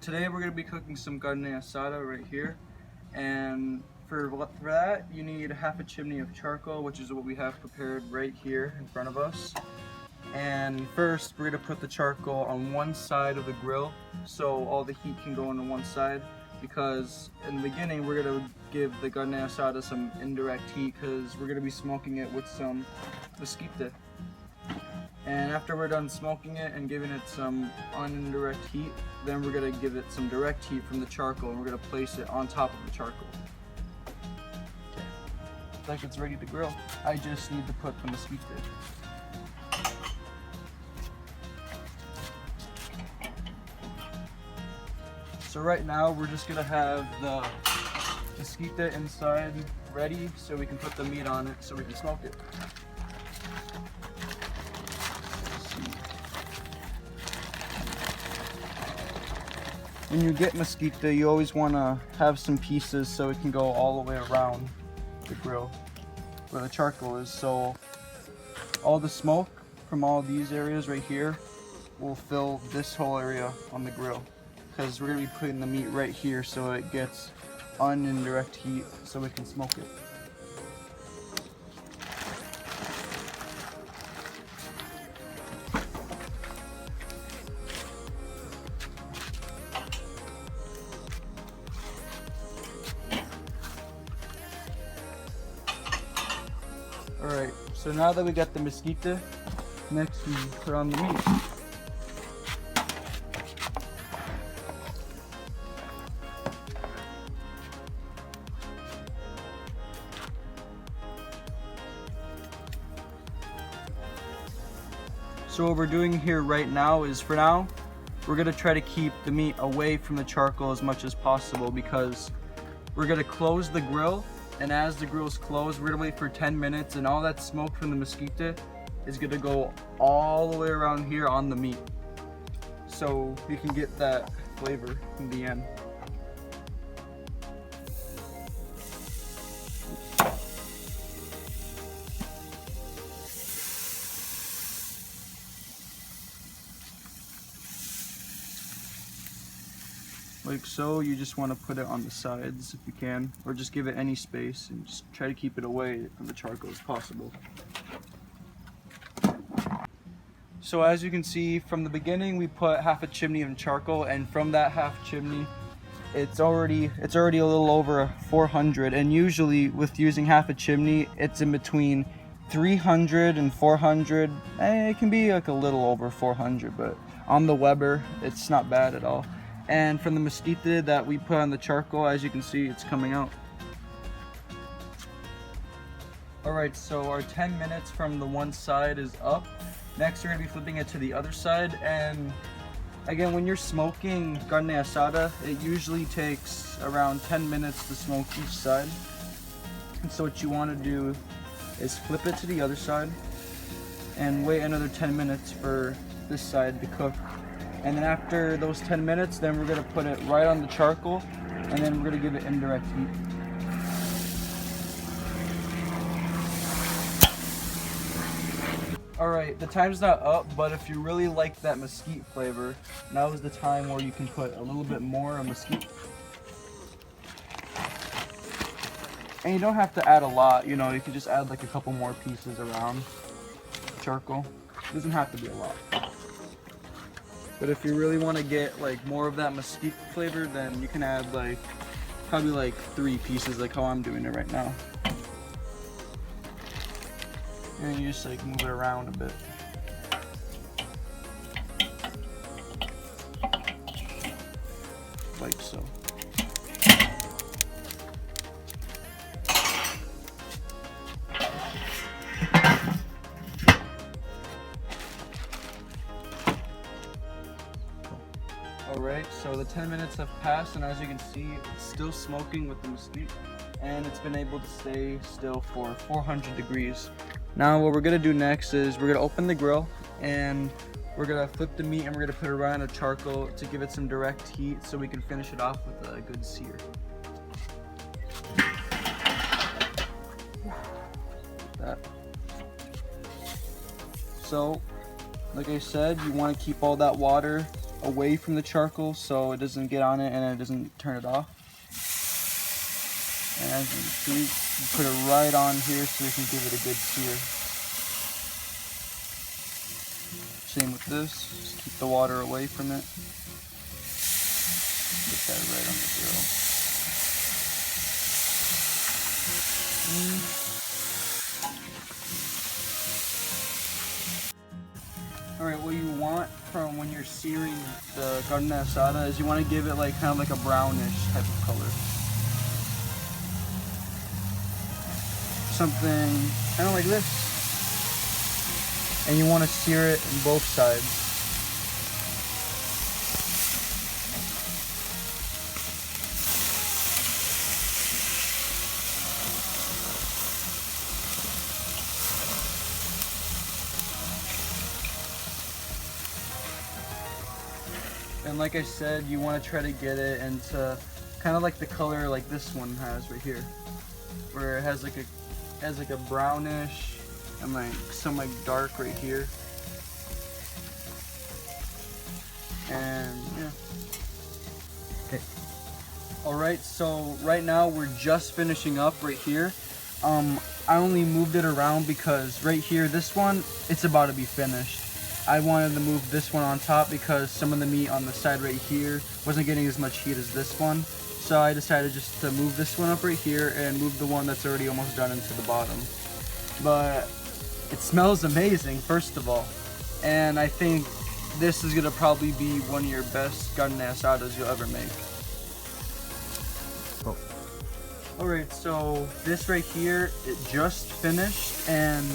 today we're going to be cooking some carne asada right here, and for that you need half a chimney of charcoal, which is what we have prepared right here in front of us. And first we're going to put the charcoal on one side of the grill so all the heat can go on one side, because in the beginning we're going to give the carne asada some indirect heat because we're going to be smoking it with some mesquite. And after we're done smoking it and giving it some indirect heat, then we're going to give it some direct heat from the charcoal, and we're going to place it on top of the charcoal. Okay. Looks like it's ready to grill. I just need to put the mesquite. So right now we're just going to have the mesquite inside ready so we can put the meat on it so we can smoke it. When you get mesquite, you always want to have some pieces so it can go all the way around the grill where the charcoal is, so all the smoke from all these areas right here will fill this whole area on the grill, because we're going to be putting the meat right here so it gets indirect heat so we can smoke it. Alright, so now that we got the mesquite, next we put on the meat. So what we're doing here right now is, for now, we're going to try to keep the meat away from the charcoal as much as possible, because we're going to close the grill, and as the grill is closed, we're going to wait for 10 minutes, and all that smoke from the mesquite is going to go all the way around here on the meat, so you can get that flavor in the end. Like so. You just want to put it on the sides if you can, or just give it any space and just try to keep it away from the charcoal as possible. So as you can see, from the beginning we put half a chimney of charcoal, and from that half chimney it's already a little over 400, and usually with using half a chimney it's in between 300 and 400. It can be like a little over 400, but on the Weber it's not bad at all. And from the mesquite that we put on the charcoal, as you can see, it's coming out. Alright, so our 10 minutes from the one side is up. Next we're going to be flipping it to the other side, and again, when you're smoking carne asada, it usually takes around 10 minutes to smoke each side. And so what you want to do is flip it to the other side and wait another 10 minutes for this side to cook. And then after those 10 minutes, then we're going to put it right on the charcoal, and then we're going to give it indirect heat. Alright, the time's not up, but if you really like that mesquite flavor, now is the time where you can put a little bit more of mesquite. And you don't have to add a lot, you know, you can just add like a couple more pieces around charcoal. It doesn't have to be a lot. But if you really want to get like more of that mesquite flavor, then you can add like probably like 3 pieces, like how I'm doing it right now. And you just like move it around a bit. Like so. Alright, so the 10 minutes have passed, and as you can see, it's still smoking with the mesquite, and it's been able to stay still for 400 degrees. Now what we're going to do next is we're going to open the grill, and we're going to flip the meat, and we're going to put it right on a charcoal to give it some direct heat so we can finish it off with a good sear. That. So, like I said, you want to keep all that water away from the charcoal so it doesn't get on it and it doesn't turn it off. And as you can see, you put it right on here so we can give it a good sear. Same with this, just keep the water away from it. Put that right on the grill. Alright, what you want from when you're searing the carne asada is you want to give it like kind of like a brownish type of color. Something kind of like this. And you want to sear it on both sides. And like I said, you want to try to get it into kind of like the color like this one has right here, where it has like a brownish and like some like dark right here. And yeah. Okay. Alright, so right now we're just finishing up right here. I only moved it around because right here, this one, it's about to be finished. I wanted to move this one on top because some of the meat on the side right here wasn't getting as much heat as this one. So I decided just to move this one up right here and move the one that's already almost done into the bottom. But it smells amazing, first of all. And I think this is gonna probably be one of your best carne asadas you'll ever make. Oh. Alright, so this right here, it just finished, and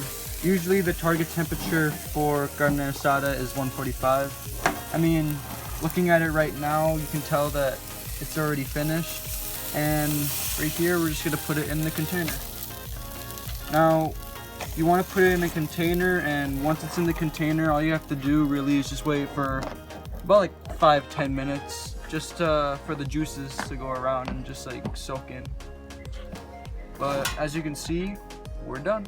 usually the target temperature for carne asada is 145. I mean, looking at it right now, you can tell that it's already finished. And right here, we're just gonna put it in the container. Now, you want to put it in a container, and once it's in the container, all you have to do really is just wait for about like 5-10 minutes just for the juices to go around and just like soak in. But as you can see, we're done.